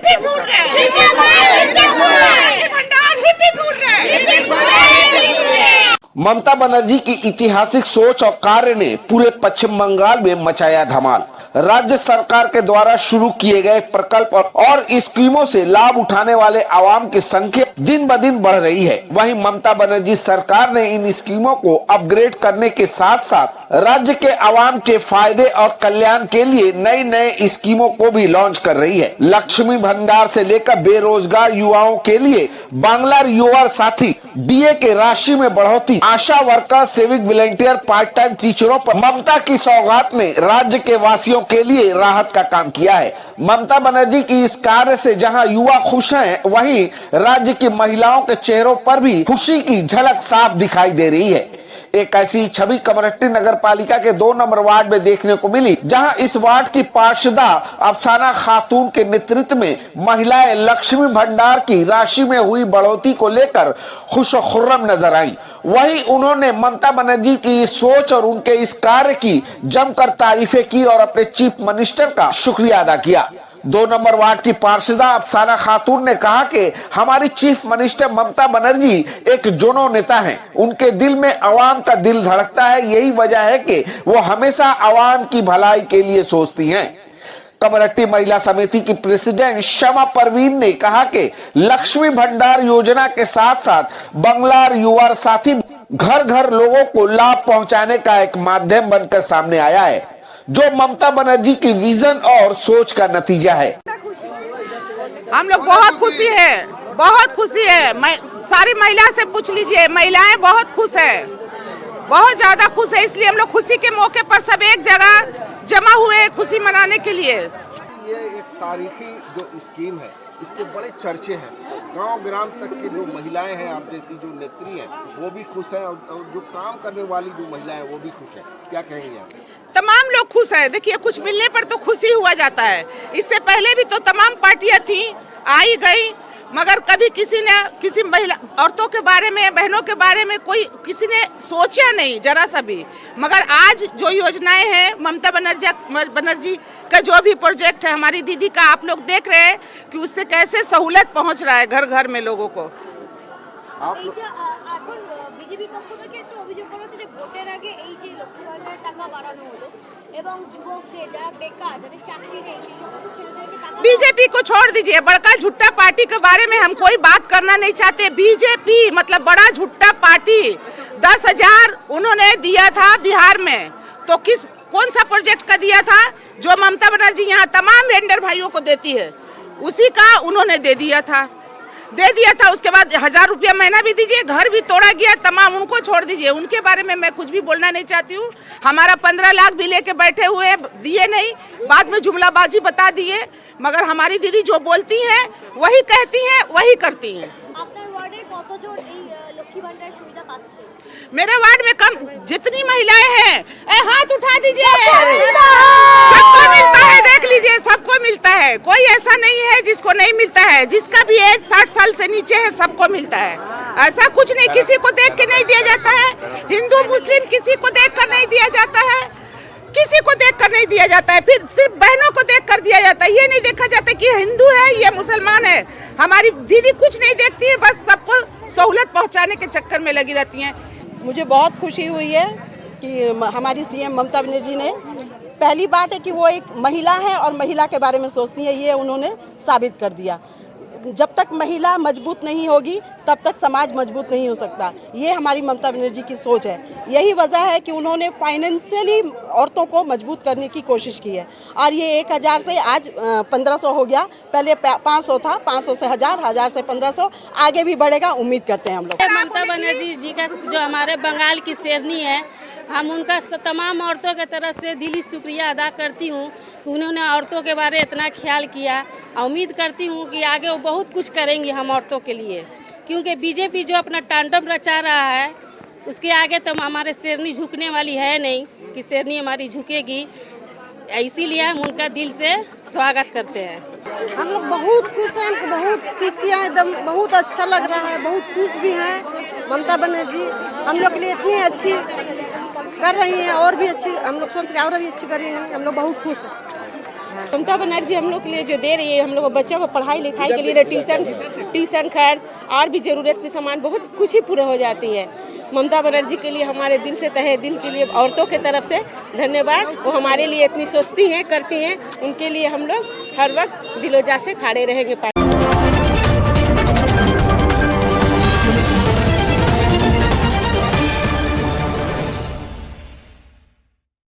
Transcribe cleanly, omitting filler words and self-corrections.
Hippie फूट रहे हैं, hippie फूट रहे हैं। ममता बनर्जी की ऐतिहासिक सोच और कार्य ने पूरे पश्चिम बंगाल में मचाया धमाल। राज्य सरकार के द्वारा शुरू किए गए प्रकल्प और स्कीमों से लाभ उठाने वाले आवाम की संख्या दिन ब दिन बढ़ रही है। वहीं ममता बनर्जी सरकार ने इन स्कीमों को अपग्रेड करने के साथ साथ राज्य के आवाम के फायदे और कल्याण के लिए नई नई स्कीमों को भी लॉन्च कर रही है। लक्ष्मी भंडार से लेकर बेरोजगार युवाओं के लिए बांग्ला युवा साथी, डीए के राशि में बढ़ोतरी, ASHA worker, civic volunteer, part time टीचरों पर ममता की सौगात ने राज्य के वासियों के लिए राहत का काम किया है। ममता बनर्जी की इस कार्य से जहां युवा खुश हैं, वहीं राज्य की महिलाओं के चेहरों पर भी खुशी की झलक साफ दिखाई दे रही है। एक ऐसी छवि कमरट्टी नगर पालिका के 2 नंबर वार्ड में देखने को मिली, जहां इस वार्ड की पार्षदा अफसाना खातून के नेतृत्व में महिलाएं लक्ष्मी भंडार की राशि में हुई बढ़ोतरी को लेकर खुश और खुर्रम नजर आई। वहीं उन्होंने ममता बनर्जी की इस सोच और उनके इस कार्य की जमकर तारीफें की और अपने चीफ मिनिस्टर का शुक्रिया अदा किया। 2 नंबर वार्ड की पार्षदा अफसाना खातून ने कहा कि हमारी चीफ मिनिस्टर ममता बनर्जी एक जोनो नेता हैं। उनके दिल में अवाम का दिल धड़कता है, यही वजह है कि वो हमेशा अवाम की भलाई के लिए सोचती हैं। कमरट्टी महिला समिति की प्रेसिडेंट शमा परवीन ने कहा कि लक्ष्मी भंडार योजना के साथ साथ बांग्ला युवा साथी घर घर लोगों को लाभ पहुंचाने का एक माध्यम बनकर सामने आया है, जो ममता बनर्जी की विजन और सोच का नतीजा है। हम लोग बहुत खुशी है। सारी महिला से पूछ लीजिए, महिलाएं बहुत खुश है, बहुत ज्यादा खुश है। इसलिए हम लोग खुशी के मौके पर सब एक जगह जमा हुए खुशी मनाने के लिए। ये एक तारीखी जो स्कीम है, इसके बड़े चर्चे हैं। गांव ग्राम तक की जो महिलाएं हैं, आप जैसी जो नेत्री हैं, वो भी खुश हैं और जो काम करने वाली जो महिलाएं हैं वो भी खुश हैं। क्या कहेंगे आप? तमाम लोग खुश हैं। देखिए, कुछ मिलने पर तो खुशी हुआ जाता है। इससे पहले भी तो तमाम पार्टियां थी, आई गई, मगर कभी किसी ने किसी महिला औरतों के बारे में, बहनों के बारे में कोई किसी ने सोचा नहीं जरा सा भी। मगर आज जो योजनाएं हैं, ममता बनर्जी का जो भी प्रोजेक्ट है, हमारी दीदी का, आप लोग देख रहे हैं कि उससे कैसे सहूलत पहुंच रहा है घर घर में लोगों को। বিজেপির পক্ষ থেকে একটা অভিযোগ করা হচ্ছে যে ভোটের আগে এই যে লক্ষ্মী ভান্ডার টাকা বাড়ানো হলো এবং যুবকদের যারা বেকার, যাদের চাকরি নেই, সেই সমস্ত ছেলেদেরকে টাকা। बीजेपी को छोड़ दीजिए, बड़का झुट्टा पार्टी के बारे में हम कोई बात करना नहीं चाहते। बीजेपी मतलब बड़ा झुट्टा पार्टी। 10,000 उन्होंने दिया था बिहार में, तो कौन सा प्रोजेक्ट का दिया था जो ममता बनर्जी यहाँ तमाम वेंडर भाइयों को देती है, उसी का उन्होंने दे दिया था। उसके बाद 1,000 रुपया महीना भी दीजिए, घर भी तोड़ा गया, तमाम उनको छोड़ दीजिए। उनके बारे में मैं कुछ भी बोलना नहीं चाहती हूँ। हमारा 15 लाख भी लेके बैठे हुए, दिए नहीं, बाद में जुमलाबाजी बता दिए। मगर हमारी दीदी जो बोलती हैं वही कहती हैं, वही करती हैं। मेरे वार्ड में कम जितनी महिलाएं हैं, हाथ उठा दीजिए, सबको मिलता है, देख लीजिए, सबको मिलता है। कोई ऐसा नहीं है जिसको नहीं मिलता है। जिसका भी एज 60 साल से नीचे है, सबको मिलता है। ऐसा कुछ नहीं, किसी को देख के नहीं दिया जाता है। हिंदू मुस्लिम किसी को देख कर नहीं दिया जाता है, किसी को देख कर नहीं दिया जाता है। फिर सिर्फ बहनों को देख कर दिया जाता है। ये नहीं देखा जाता कि हिंदू है, ये मुसलमान है। हमारी दीदी कुछ नहीं देखती है, बस सबको सहूलत पहुंचाने के चक्कर में लगी रहती हैं। मुझे बहुत खुशी हुई है कि हमारी सीएम ममता बनर्जी ने, पहली बात है कि वो एक महिला है और महिला के बारे में सोचती है, ये उन्होंने साबित कर दिया। जब तक महिला मजबूत नहीं होगी तब तक समाज मजबूत नहीं हो सकता। ये हमारी ममता बनर्जी की सोच है। यही वजह है कि उन्होंने फाइनेंशियली औरतों को मजबूत करने की कोशिश की है। और ये 1,000 से आज 1,500 हो गया। पहले 500 था, 500 से 1,000, 1,000 से 1,500, आगे भी बढ़ेगा, उम्मीद करते हैं हम लोग। ममता बनर्जी जी का जो हमारे बंगाल की शेरनी है, हम उनका तमाम औरतों के तरफ से दिली शुक्रिया अदा करती हूँ। उन्होंने औरतों के बारे इतना ख्याल किया। उम्मीद करती हूँ कि आगे वो बहुत कुछ करेंगी हम औरतों के लिए, क्योंकि बीजेपी जो अपना तांडव रचा रहा है, उसके आगे तो हमारे शेरनी झुकने वाली है नहीं कि शेरनी हमारी झुकेगी। इसीलिए हम उनका दिल से स्वागत करते हैं। हम लोग बहुत खुश हैं, हमको बहुत खुशियाँ, एकदम बहुत अच्छा लग रहा है, बहुत खुश भी हैं। ममता बनर्जी हम लोग के लिए इतनी अच्छी कर रही हैं, और भी अच्छी हम लोग सोच रहे हैं और भी अच्छी करेंगे। हम लोग बहुत खुश हैं। ममता बनर्जी हम लोग के लिए जो दे रही है, हम लोग बच्चों को पढ़ाई लिखाई के लिए ट्यूशन खर्च और भी ज़रूरत के सामान बहुत कुछ ही पूरा हो जाती है। ममता बनर्जी के लिए हमारे दिल से तहे दिल के लिए औरतों के तरफ से धन्यवाद। वो हमारे लिए इतनी सोचती हैं, करती हैं, उनके लिए हम लोग हर वक्त दिलोजा से खड़े रहेंगे।